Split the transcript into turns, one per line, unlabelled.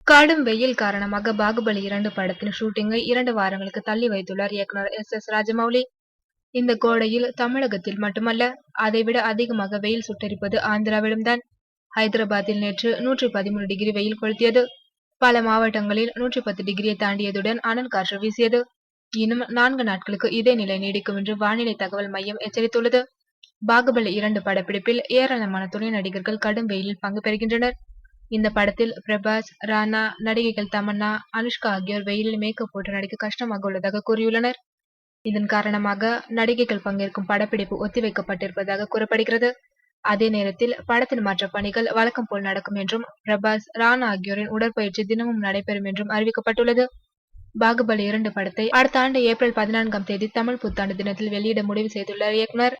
கடும் வெயில் காரணமாக பாகுபலி 2 படத்தின் ஷூட்டிங்கை 2 வாரங்களுக்கு தள்ளி வைத்துள்ளார் இயக்குனர் எஸ். ராஜமௌலி. இந்த கோடையில் தமிழகத்தில் மட்டுமல்ல, அதைவிட அதிகமாக வெயில் சுட்டெரிப்பது ஆந்திராவிலும் தான். ஹைதராபாத்தில் நேற்று 113 டிகிரி வெயில் கொளுத்தியது. பல மாவட்டங்களில் 110 டிகிரியை தாண்டியதுடன் அனல் காற்று வீசியது. இன்னும் 4 நாட்களுக்கு இதே நிலை நீடிக்கும் என்று வானிலை தகவல் மையம் எச்சரித்துள்ளது. பாகுபலி 2 படப்பிடிப்பில் ஏராளமான துணை நடிகர்கள் கடும் வெயிலில் பங்கு பெறுகின்றனர். இந்த படத்தில் பிரபாஸ், ராணா, நடிகைகள் தமன்னா, அனுஷ்கா ஆகியோர் வெயிலில் மேக்கப் போட்டு நடிக்க கஷ்டமாக உள்ளதாக கூறியுள்ளனர். இதன் காரணமாக நடிகைகள் பங்கேற்கும் படப்பிடிப்பு ஒத்திவைக்கப்பட்டிருப்பதாக கூறப்படுகிறது. அதே நேரத்தில் படத்தின் மற்ற பணிகள் வழக்கம் போல் நடக்கும் என்றும், பிரபாஸ், ராணா ஆகியோரின் உடற்பயிற்சி தினமும் நடைபெறும் என்றும் அறிவிக்கப்பட்டுள்ளது. பாகுபலி 2 படத்தை அடுத்த ஆண்டு ஏப்ரல் 14ஆம் தேதி தமிழ் புத்தாண்டு தினத்தில் வெளியிட முடிவு செய்துள்ளார் இயக்குனர்.